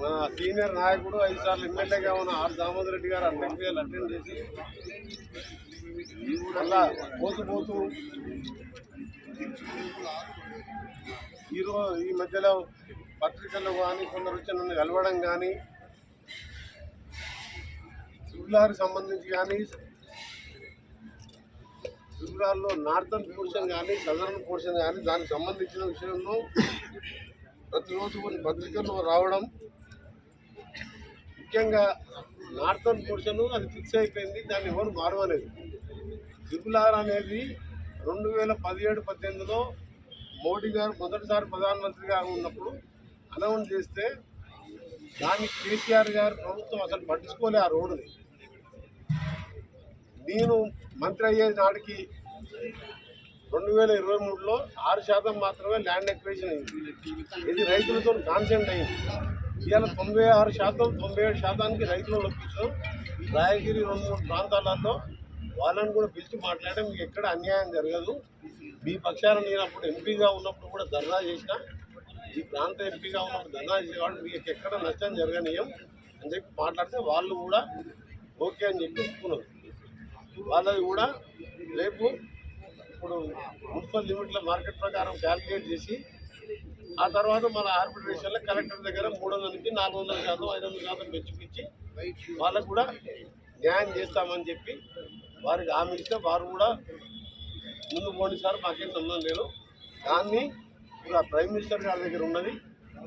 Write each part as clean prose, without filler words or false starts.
మన సీనియర్ నాయకుడు 5 సార్లు ఎమ్మెల్యేగా ఉన్న ఆర్ దామోదర్ రెడ్డి గారు అంత్యక్రియలు అటెండ్ చేసి మళ్ళా పోతూ ఈ మధ్యలో పత్రికల్లో కానీ కొందరు వచ్చి నన్ను కలవడం కానీ త్రిపురాకి సంబంధించి కానీ త్రిపురాల్లో నార్థన్ పోర్షన్ కానీ సదరన్ పోర్షన్ కానీ దానికి సంబంధించిన విషయంలో ప్రతిరోజు కొన్ని పత్రికల్లో రావడం, ముఖ్యంగా నార్థన్ పోర్షన్ అది ఫిక్స్ అయిపోయింది, దాన్ని ఎవరు మారవలేదు. త్రిపులార్ అనేది 2017-18లో మోడీ గారు మొదటిసారి ప్రధానమంత్రిగా ఉన్నప్పుడు అనౌన్స్ చేస్తే దానికి కేసీఆర్ గారు ప్రభుత్వం అసలు పట్టించుకోలే ఆ రోడ్డుని. నేను మంత్రి అయ్యే నాటికి 2023లో 6% మాత్రమే ల్యాండ్ ఎక్విజిషన్ అయింది. ఇది రైతులతో కాన్సెంట్ అయింది. ఇవాళ 96%, 97%కి రైతులు లభించడం. రాయగిరి 2-3 ప్రాంతాలలో వాళ్ళని కూడా పిలిచి మాట్లాడడం, మీకు ఎక్కడ అన్యాయం జరగదు, మీ పక్షాన నేను అప్పుడు ఎంపీగా ఉన్నప్పుడు కూడా ధర్నా చేసిన, ఈ ప్రాంత ఎంపీగా ఉన్నప్పుడు ధర్నా చేసేవాళ్ళు, మీకు ఎక్కడ నష్టం జరగనీయం అని చెప్పి మాట్లాడితే వాళ్ళు కూడా ఓకే అని చెప్పి ఒప్పుకున్నారు. వాళ్ళది కూడా రేపు ఇప్పుడు మున్సిపల్ లిమిట్ల మార్కెట్ ప్రకారం క్యాల్కులేట్ చేసి ఆ తర్వాత మన ఆర్బిట్రేషన్లో కలెక్టర్ దగ్గర 300 నుంచి 400%, 500% పెంచుకిచ్చి వాళ్ళకు కూడా న్యాయం చేస్తామని చెప్పి వారికి హామీ ఇస్తే వారు కూడా ముందు పోనీ సార్ మాకేం సంబంధం లేదు. దాన్ని ఇప్పుడు ప్రైమ్ మినిస్టర్ గారి దగ్గర ఉన్నది,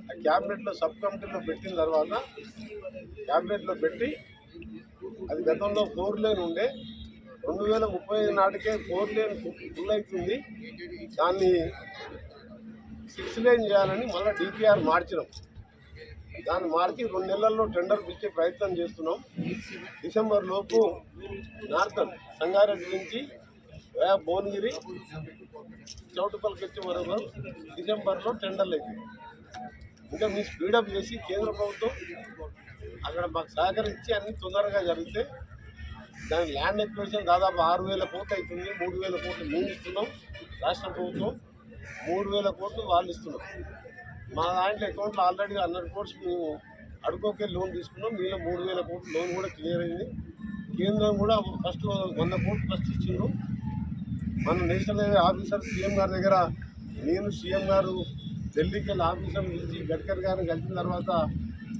ఆ క్యాబినెట్లో సబ్ కమిటీలో పెట్టిన తర్వాత క్యాబినెట్లో పెట్టి అది గతంలో 4 లేన్ ఉండే 2035 నాటికే 4 లేన్ ఫుల్ అవుతుంది, దాన్ని 6 లేన్ చేయాలని మళ్ళీ డిపిఆర్ మార్చినాం. దాన్ని మార్చి 2 నెలల్లో టెండర్ పిలిచే ప్రయత్నం చేస్తున్నాం. డిసెంబర్ లోపు నార్థన్ సంగారెడ్డి నుంచి భువనగిరి చౌటుపల్లికి వచ్చే వరకు డిసెంబర్లో టెండర్లు అవుతాయి. ఇంకా మీ స్పీడప్ చేసి కేంద్ర ప్రభుత్వం అక్కడ మాకు సహకరించి అన్ని తొందరగా జరిగితే దాని ల్యాండ్ ఎక్విజిషన్ దాదాపు 6,000 కోట్లు అవుతుంది. 3,000 కోట్లు మేము ఇస్తున్నాం, రాష్ట్ర ప్రభుత్వం 3,000 కోట్లు వాళ్ళు ఇస్తున్నాం. మా దాంట్లో అకౌంట్లో ఆల్రెడీ 100 కోట్స్ మేము అడుకోకే లోన్ తీసుకున్నాం. మీలో 3,000 కోట్లు లోన్ కూడా క్లియర్ అయింది. కేంద్రం కూడా ఫస్ట్ 100 కోట్లు ఫస్ట్ ఇచ్చిండ్రు. మన నేషనల్ హైవే ఆఫీసర్ సీఎం గారి దగ్గర, నేను సీఎం గారు ఢిల్లీకి వెళ్ళి ఆఫీసర్ పిలిచి గడ్కరీ గారిని కలిసిన తర్వాత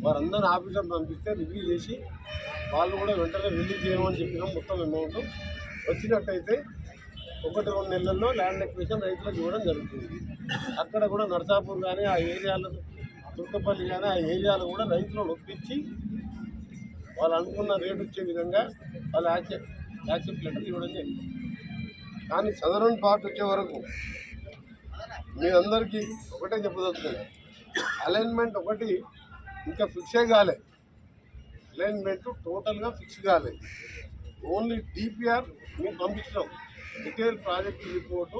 వారందరినీ ఆఫీసర్ పంపిస్తే రివ్యూ చేసి వాళ్ళు కూడా వెంటనే రిలీజ్ చేయమని చెప్పినాం. మొత్తం అమౌంట్ వచ్చినట్టయితే 1-2 నెలల్లో ల్యాండ్ ఎక్విజిషన్ రైతులకు ఇవ్వడం జరుగుతుంది. అక్కడ కూడా నర్సాపూర్ కానీ ఆ ఏరియాలో, తుర్కపల్లి కానీ ఆ ఏరియాలో కూడా రైతులను ఒప్పించి వాళ్ళు అనుకున్న రేటు వచ్చే విధంగా వాళ్ళు యాక్సెప్ట్ లెటర్ ఇవ్వడం జరిగింది. కానీ సదరన్ పార్ట్ వచ్చే వరకు మీ అందరికీ ఒకటే చెప్పదలుచుకోండి, అలైన్మెంట్ ఒకటి ఇంకా ఫిక్సే కాలే. అలైన్మెంట్ టోటల్గా ఫిక్స్ కాలేదు. ఓన్లీ డిపిఆర్ మేము పంపించినాం. డీటెయిల్ ప్రాజెక్ట్ రిపోర్టు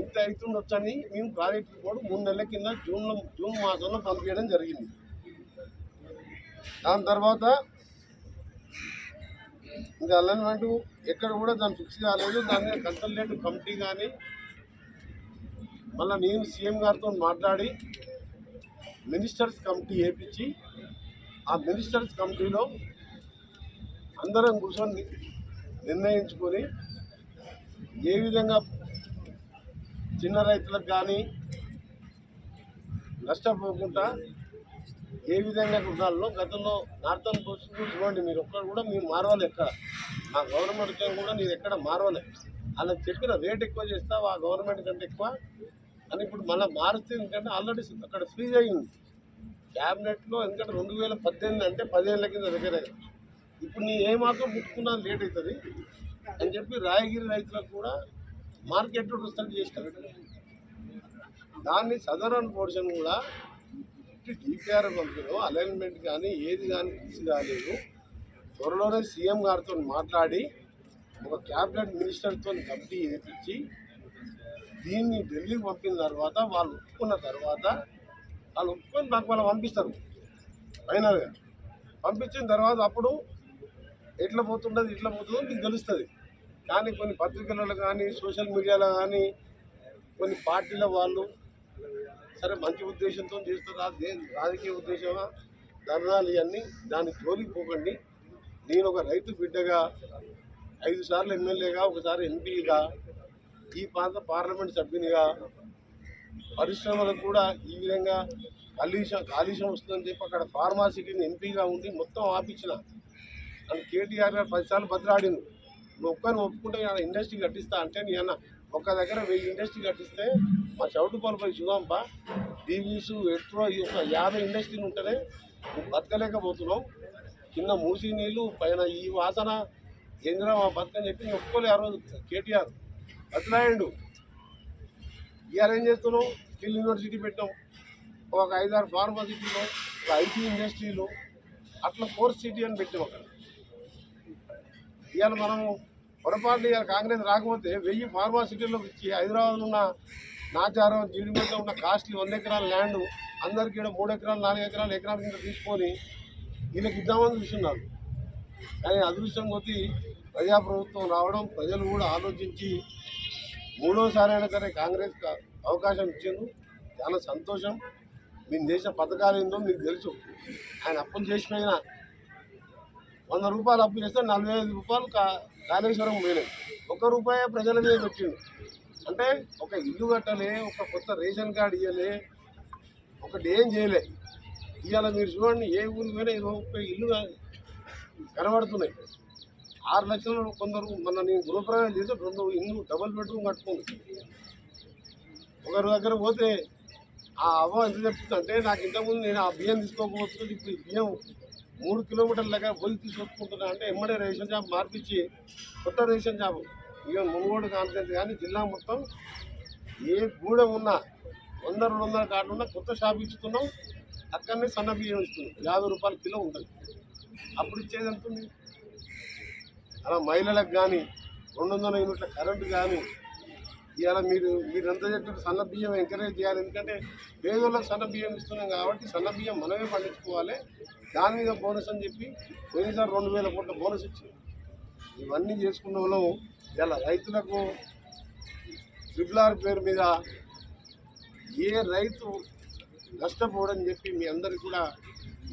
ఇంత అవుతుండొచ్చని మేము ప్రాజెక్ట్ రిపోర్టు 3 నెలల కింద జూన్ మాసంలో పంపించడం జరిగింది. దాని తర్వాత ఇంకా అలైన్మెంట్ ఎక్కడ కూడా దాన్ని ఫిక్స్ కాలేదు. దాని కన్సల్టేటివ్ కమిటీ కానీ మళ్ళీ నేను సీఎం గారితో మాట్లాడి మినిస్టర్స్ కమిటీ వేయించి ఆ మినిస్టర్స్ కమిటీలో అందరం కూర్చొని నిర్ణయించుకొని ఏ విధంగా చిన్న రైతులకు కానీ నష్టపోకుండా ఏ విధంగా ఉండాలో గతంలో నార్థన్ పోర్షన్ ఇవ్వండి. మీరు ఒక్కరు కూడా మీరు మారవాలి, ఎక్కడ మా గవర్నమెంట్ కూడా నేను ఎక్కడ మారవాలి. అలా చెప్పిన రేట్ ఎక్కువ చేస్తావు ఆ గవర్నమెంట్ కంటే ఎక్కువ అని ఇప్పుడు మళ్ళీ మారుస్తే, ఎందుకంటే ఆల్రెడీ అక్కడ ఫ్రీజ్ అయ్యింది క్యాబినెట్లో. ఎందుకంటే 2018 అంటే 10 ఏళ్ళ కింద దగ్గర. ఇప్పుడు నీ ఏమాత్రం ముట్టుకున్నా లేట్ అవుతుంది అని చెప్పి రాయగిరి రైతులకు కూడా మార్కెట్ విస్తరణ చేసినారు. దాన్ని సదరన్ పోర్షన్ కూడా డిపిఆర్ పంపిణీ అలైన్మెంట్ కానీ ఏది కానీ ఫిక్స్ కాలేదు. త్వరలోనే సీఎం గారితో మాట్లాడి ఒక క్యాబినెట్ మినిస్టర్తో కమిటీ వేయించి దీన్ని ఢిల్లీకి పంపిన తర్వాత వాళ్ళు ఒప్పుకున్న తర్వాత వాళ్ళు ఒప్పుకొని నాకు వాళ్ళు పంపిస్తారు. ఫైనల్గా పంపించిన తర్వాత అప్పుడు ఎట్లా పోతుంటుంది ఇట్లా పోతుందో మీకు తెలుస్తుంది. కానీ కొన్ని పత్రికలలో కానీ సోషల్ మీడియాలో కానీ కొన్ని పార్టీల వాళ్ళు సరే మంచి ఉద్దేశంతో చేస్తారు, రాజకీయ ఉద్దేశమా ధర్నాలు ఇవన్నీ దాన్ని జోలిపోకండి. నేను ఒక రైతు బిడ్డగా 5 సార్లు ఎమ్మెల్యేగా, ఒకసారి ఎంపీగా, ఈ ప్రాంత పార్లమెంట్ సభ్యునిగా పరిశ్రమలకు కూడా ఈ విధంగా కాలుష్యం వస్తుందని చెప్పి అక్కడ ఫార్మాసిటీని ఎంపీగా ఉండి మొత్తం ఆపించిన అని కేటీఆర్ గారు 10 సార్లు బదిలాడింది. నువ్వు ఒక్కరిని ఒప్పుకుంటే ఇండస్ట్రీ కట్టిస్తా అంటే నీ అన్న ఒక్క దగ్గర 1000 ఇండస్ట్రీ కట్టిస్తే మా చౌటుపాలపై చూదాంపా టీవీసు ఎట్రో ఈ ఒక 50 ఇండస్ట్రీలు ఉంటేనే నువ్వు బతకలేకపోతున్నావు. కింద మూసి నీళ్ళు పైన ఈ వాసన ఏంద్రా మా బతకని చెప్పి ఒప్పుకోలే ఆ రోజు కేటీఆర్ బదిలాయండు. ఇవాళ ఏం చేస్తున్నావు? స్కిల్ యూనివర్సిటీ పెట్టాం, ఒక 5-6 ఫార్మాసిటీలో, ఒక ఐటీ ఇండస్ట్రీలు, అట్లా 4th సిటీ అని పెట్టాం అక్కడ. ఇవాళ మనము పొరపాటు ఇవాళ కాంగ్రెస్ రాకపోతే 1000 ఫార్మాసిటీలోకి ఇచ్చి హైదరాబాద్లో ఉన్న నాచారం జీడిమెట్లో ఉన్న కాస్ట్లీ 100 ఎకరాల ల్యాండ్ అందరికీ 3 ఎకరాలు 4 ఎకరాలు ఎకరాల కింద తీసుకొని వీళ్ళకి ఇద్దామని చూస్తున్నారు. కానీ అదృష్టం కొద్దీ ప్రజాప్రభుత్వం రావడం, ప్రజలు కూడా ఆలోచించి 3వసారి అయినా సరే కాంగ్రెస్ అవకాశం ఇచ్చింది. చాలా సంతోషం. మీ దేశ పథకాలు ఏందో మీకు తెలుసు. ఆయన అప్పులు చేసిపోయినా 100 రూపాయలు అప్పు చేస్తే 45 రూపాయలు కాళేశ్వరం పోయినాయి. 1 రూపాయి ప్రజల మీద పెట్టిండు. అంటే ఒక ఇల్లు కట్టలే, ఒక కొత్త రేషన్ కార్డు ఇవ్వలే, ఒకటి ఏం చేయలే. ఇవాళ మీరు చూడండి, ఏ ఊరికి పోయినా 20-30 ఇల్లు కనబడుతున్నాయి. 6 లక్షలు కొందరు మొన్న నేను గృహప్రవేశం చేసి 2 ఇల్లు డబుల్ బెడ్రూమ్ కట్టుకుంది. ఒకరి దగ్గర పోతే ఆ అవ్వ ఎంత చెప్తుందంటే, నాకు ఇంతకుముందు నేను ఆ బియ్యం తీసుకోకపోవచ్చు, ఇప్పుడు ఈ బియ్యం 3 కిలోమీటర్ల దగ్గర పోయి తీసుకొచ్చుకుంటున్నా అంటే ఎమ్మడే రేషన్ షాప్ మార్పించి కొత్త రేషన్ షాప్ ఇక మునుగోడు కాన్ఫరెన్స్ కానీ జిల్లా మొత్తం ఏ గూడ ఉన్నా 100-200 కార్డులు ఉన్నా కొత్త షాప్ ఇస్తున్నాం. అక్కడనే సన్న బియ్యం ఇస్తున్నాం, 50 రూపాయల కిలో ఉంటుంది. అప్పుడు ఇచ్చేది ఎంత ఉంది? అలా మహిళలకు కానీ 200 యూనిట్ల కరెంటు కానీ ఇవాళ మీరంతా చెప్పినట్టు సన్న బియ్యం ఎంకరేజ్ చేయాలి. ఎందుకంటే పేదోళ్ళకి సన్న బియ్యం ఇస్తున్నాం కాబట్టి సన్న బియ్యం మనమే పండించుకోవాలి. దాని మీద బోనస్ అని చెప్పి పోయినసారి 2000 కోట్ల బోనస్ ఇచ్చింది. ఇవన్నీ చేసుకున్న వాళ్ళం ఇలా రైతులకు RRR పేరు మీద ఏ రైతు నష్టపోవడని చెప్పి మీ అందరికీ కూడా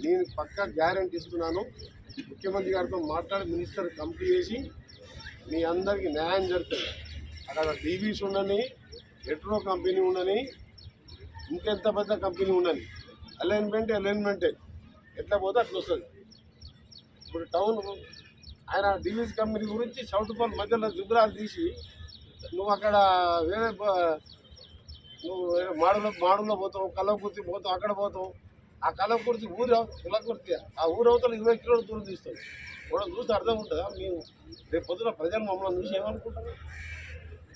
నేను పక్కా గ్యారెంటీ ఇస్తున్నాను. ముఖ్యమంత్రి గారితో మాట్లాడి మినిస్టర్ కమిటీ చేసి మీ అందరికీ న్యాయం జరుగుతుంది. అక్కడ టీవీస్ ఉండని, ఎట్రో కంపెనీ ఉండని, ఇంకెంత పెద్ద కంపెనీ ఉండని, అలైన్మెంటే ఎట్లా పోతే అట్లా వస్తుంది. ఇప్పుడు టౌన్ ఆయన డీవీస్ కంపెనీ గురించి చౌటుపల్లి మధ్యలో జిబ్రాలు తీసి నువ్వు అక్కడ వేరే నువ్వు మాడులో పోతావు, కల్లకుర్తి పోతావు, అక్కడ పోతావు. ఆ కల్లకుర్తి కులకుర్తి ఆ ఊరు అవతల 20 కిలోల దూరం తీస్తావు. కూడా చూస్తే అర్థం ఉంటుందా? మేము రేపు పొద్దున ప్రజలు మమ్మల్ని చూసి ఏమనుకుంటారు?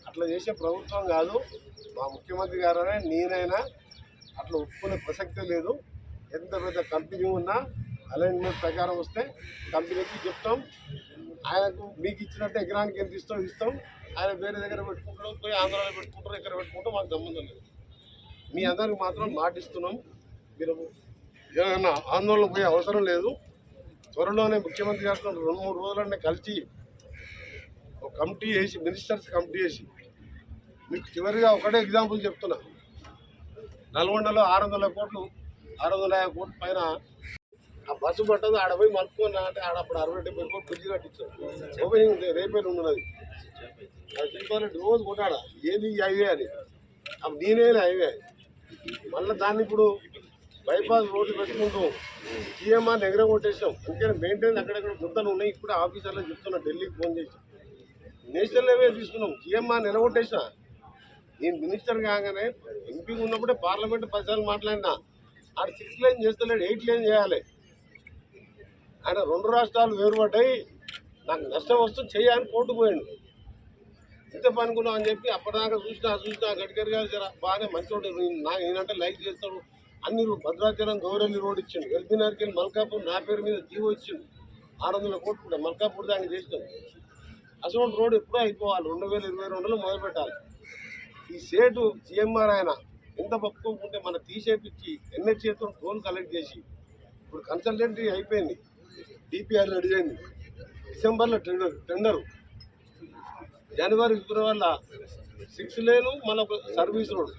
అట్లా చేసే ప్రభుత్వం కాదు. మా ముఖ్యమంత్రి గారనే నేనైనా అట్లా ఒప్పుకునే ప్రసక్తే లేదు. ఎంత పెద్ద కంపెనీ ఉన్నా అలైన్మెంట్ ప్రకారం వస్తే కంపెనీకి చెప్తాం. ఆయనకు మీకు ఇచ్చినట్టు ఎకరానికి ఎంత ఇస్తాం. ఆయన వేరే దగ్గర పెట్టుకుంటాడు, పోయి ఆంధ్రాలో పెట్టుకుంటారు, ఇక్కడ పెట్టుకుంటాం, మాకు సంబంధం లేదు. మీ అందరికి మాత్రం మాటిస్తున్నాం. మీరు ఏమైనా ఆందోళన పోయే అవసరం లేదు. త్వరలోనే ముఖ్యమంత్రి గారితో 2-3 రోజులనే కలిసి ఒక కమిటీ వేసి, మినిస్టర్స్ కమిటీ వేసి, మీకు చివరిగా ఒకటే ఎగ్జాంపుల్ చెప్తున్నా. నల్గొండలో 600 కోట్లు 650 కోట్ల పైన ఆ బస్సు పట్టదు, ఆడ పోయి మలుపుకున్నా అంటే ఆడ అప్పుడు 60-70 కోట్లు బ్రిడ్జ్ కట్టించారు. ఓపెనింగ్ రేపే ఉన్నది. అది చెప్పాలంటే రోజు కొట్టాడా ఏది హైవే అని. అప్పుడు నేనే హైవే మళ్ళీ దాన్ని ఇప్పుడు బైపాస్ రోడ్డు పెట్టుకుంటూ సీఎంఆర్ దగ్గర కొట్టేసాం. అందుకని మెయింటైన్ అక్కడెక్కడ గుర్తలు ఉన్నాయి. ఇప్పుడు ఆఫీసర్లో చెప్తున్నా, ఢిల్లీకి ఫోన్ చేసి నేషనల్ హైవే తీసుకున్నాం. సీఎంఆర్ నిలగొట్టేసిన. నేను మినిస్టర్ కాగానే ఎంపీగా ఉన్నప్పుడే పార్లమెంట్ 10 సార్లు మాట్లాడినా. ఆడ 6 లేన్ చేస్తలేడు, 8 లేన్ చేయాలి. ఆయన 2 రాష్ట్రాలు వేరుపడ్డాయి, నాకు నష్టం వస్తుంది చేయాలని కోర్టు పోయాడు. ఇంత పనుకున్నాం అని చెప్పి అప్పటిదాకా చూసినా గడ్కరీ గారు జర బాగానే మంచి నేనంటే లైక్ చేస్తాడు. అన్ని భద్రాచలం గౌరెల్లి రోడ్ ఇచ్చిండు, ఎల్బీనగర్కి వెళ్ళి మల్కాపూర్ నా పేరు మీద జీవో ఇచ్చిండు. 600 కోట్లు కూడా మల్కాపూర్ దాకా చేసినాం. అసలు రోడ్ ఎప్పుడూ అయిపోవాలి, 2022లో మొదలు పెట్టాలి. ఈ సేటు సీఎంఆర్ ఆయన ఎంత పప్పుకుంటే మన తీసేపించి ఎన్హెచ్ఏతో టోల్ కలెక్ట్ చేసి ఇప్పుడు కన్సల్టెంట్ అయిపోయింది, డిపిఆర్ రెడీ అయింది. డిసెంబర్లో టెండరు, జనవరి ఫిబ్రవరిలో 6 లేను, మళ్ళీ ఒక సర్వీస్ రోడ్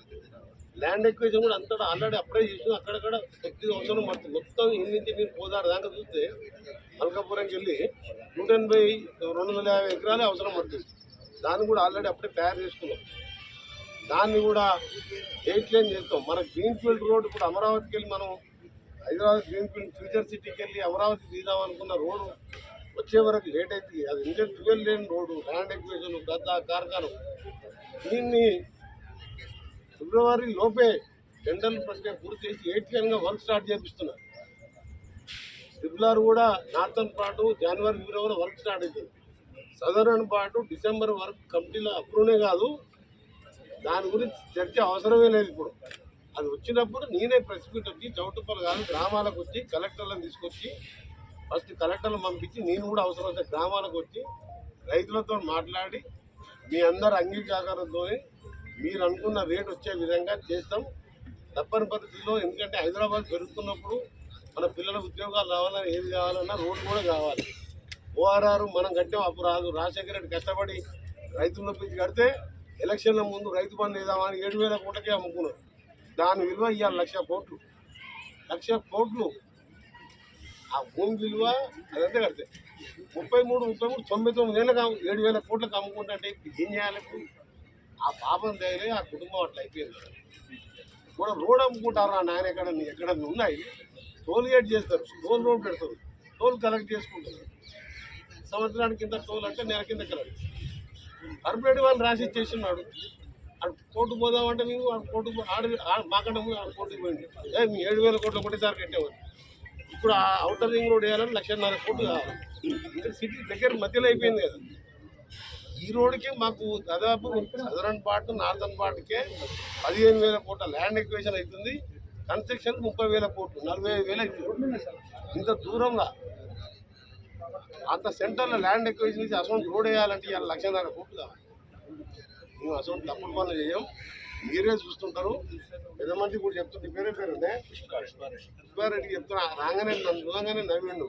ల్యాండ్ ఎక్వేషన్ కూడా అంతటా ఆల్రెడీ అప్లై చేసిన అక్కడక్కడ కొద్దిగా అవసరం పడుతుంది. మొత్తం ఇన్ని నుంచి నేను పోదారు దాకా చూస్తే మల్కాపురంకి వెళ్ళి 250 ఎకరాలే అవసరం పడుతుంది. దాన్ని కూడా ఆల్రెడీ అప్పుడే తయారు చేసుకున్నాం. దాన్ని కూడా 8 లేన్ చేస్తాం. మన గ్రీన్ఫీల్డ్ రోడ్ ఇప్పుడు అమరావతికి వెళ్ళి మనం హైదరాబాద్ గ్రీన్ఫీల్డ్ ఫ్యూచర్ సిటీకి వెళ్ళి అమరావతి తీద్దాం అనుకున్న రోడ్డు వచ్చే వరకు లేట్ అవుతుంది. అది ఇంకా 12 లేన్ రోడ్డు, ల్యాండ్ ఎక్వేషన్, గద్ద, కార్ఖానం. దీన్ని ఫిబ్రవరి లోపే టెండర్ల ప్రక్రియ పూర్తి చేసి 8 లేన్గా వర్క్ స్టార్ట్ చేపిస్తున్నారు. ట్రిపుల్ కూడా నార్థన్ పాటు జనవరి, ఫిబ్రవరి వర్క్ స్టార్ట్ అవుతుంది. సదరన్ పాటు డిసెంబర్ వరకు కమిటీలో అప్రూవ్నే కాదు, దాని గురించి చర్చ అవసరమే లేదు. ఇప్పుడు అది వచ్చినప్పుడు నేనే ప్రెస్ మీట్ వచ్చి చౌటుప్పలు కాదు గ్రామాలకు వచ్చి కలెక్టర్లను తీసుకొచ్చి ఫస్ట్ కలెక్టర్లను పంపించి నేను కూడా అవసరం వస్తే గ్రామాలకు వచ్చి రైతులతో మాట్లాడి మీ అందరు అంగీకారంతో మీరు అనుకున్న రేటు వచ్చే విధంగా చేస్తాం. తప్పని పరిస్థితుల్లో, ఎందుకంటే హైదరాబాద్ పెరుగుతున్నప్పుడు మన పిల్లల ఉద్యోగాలు రావాలన్నా ఏది కావాలన్నా రోడ్డు కూడా కావాలి. ఓఆర్ఆర్ మనం కట్టాం, అప్పుడు రాదు. రాజశేఖర రెడ్డి కష్టపడి రైతుల పిలిచి కడితే ఎలక్షన్ల ముందు రైతు బంధు వేద్దామని 7,000 కోట్లకే అమ్ముకున్నారు. దాని విలువ ఇవాళ 1,00,000 కోట్లు. 1,00,000 కోట్లు ఆ భూమి విలువ అదంతా కడితే 99 ఏళ్ళకి 7,000 కోట్లకు అమ్ముకుంటే ఏం చేయాలి? ఆ పాపం తగిలే ఆ కుటుంబం అట్లా అయిపోయింది. కూడా రోడ్ అమ్ముకుంటారు ఆ నాయన ఎక్కడ ఉన్నాయి. టోల్ గేట్ చేస్తారు, టోల్ రోడ్ పెడతారు, టోల్ కలెక్ట్ చేసుకుంటారు. సంవత్సరానికి కింద టోల్ అంటే నెల కింద కలెక్ట్. కార్పొరేట్ వాళ్ళు రాసి ఇచ్చేస్తున్నాడు. అటు కోర్టు పోదామంటే మేము కోర్టు మాకంటే కోర్టుకు పోయింది. మీ 7,000 కోట్లు ఒకటేసారి కట్టేవారు. ఇప్పుడు ఆ అవుటర్ రింగ్ రోడ్ వేయాలని 1,50,000 కోట్లు కావాలి. ఇంకా సిటీ దగ్గర మధ్యలో అయిపోయింది కదా. ఈ రోడ్డుకి మాకు దాదాపు సదరన్ పార్ట్, నార్థన్ పార్ట్కే 15,000 కోట్ల ల్యాండ్ ఎక్వేషన్ అవుతుంది. కన్స్ట్రక్షన్ 30,000 కోట్లు, 45,000 అవుతుంది. ఇంత దూరంగా అంత సెంటర్లో ల్యాండ్ ఎక్వేషన్ ఇచ్చి అసలు రోడ్ వేయాలంటే ఇవాళ 1,00,000 కోట్లు కావాలి. మేము అసలు తప్పుడు పనులు చేయం, మీరే చూస్తుంటారు. పెద్దమంది కూడా చెప్తుంటే పేరుండే పుష్పారెడ్డికి చెప్తున్నా. రాగానే చూడంగానే నవ్విండు.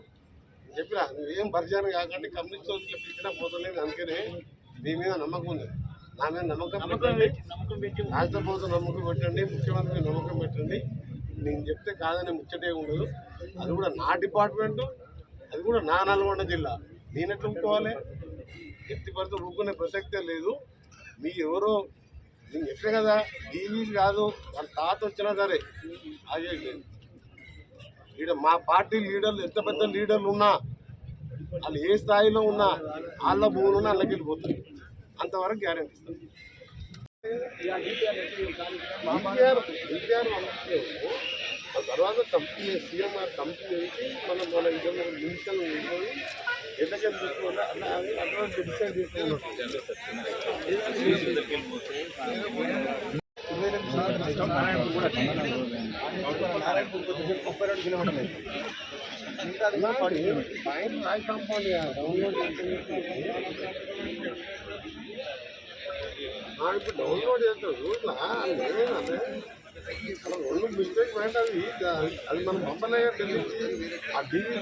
చెప్పినా నువ్వేం పరిచయం కాకంటే కమ్యూనిస్ట్ పిలిచినా పోతలేదు. అందుకనే మీ మీద నమ్మకం ఉంది. నా మీద నమ్మకం పెట్టండి, రాష్ట్రపోతు నమ్మకం పెట్టండి, ముఖ్యమంత్రి నమ్మకం పెట్టండి. నేను చెప్తే కాదనే ముచ్చటే ఉండదు. అది కూడా నా డిపార్ట్మెంటు, అది కూడా నా నల్గొండ జిల్లా. నేను ఎట్లా ఊరుకోవాలి? ఎత్తి పడితే ఊరుకునే ప్రసక్తే లేదు. మీ ఎవరో నేను చెప్పే కదా, టీవీలు కాదు వాళ్ళ తాత వచ్చినా సరే ఆగేది. ఇక్కడ మా పార్టీ లీడర్లు ఎంత పెద్ద లీడర్లు ఉన్నా, వాళ్ళు ఏ స్థాయిలో ఉన్నా, వాళ్ళ భూములు ఉన్నా వాళ్ళకి వెళ్ళిపోతుంది. అంతవరకు గ్యారెంటీ ఇస్తాం. ఆ తర్వాత కంపెనీ సీఎంఆర్ కంపెనీ వేసి మన ఇద్దరు మినిస్టర్లు నిలుకొని ఎట్లకెళ్ళి చూసుకోవాలి అట్లా అడ్వాన్స్ డిసైడ్ చేసుకున్నాం. ఇప్పుడు డౌన్లోడ్ చేస్తాడు ఇట్లా రెండు మిస్టేక్ మైండ్ అది మనం పంపలేక తెలిసి ఆ డీవీ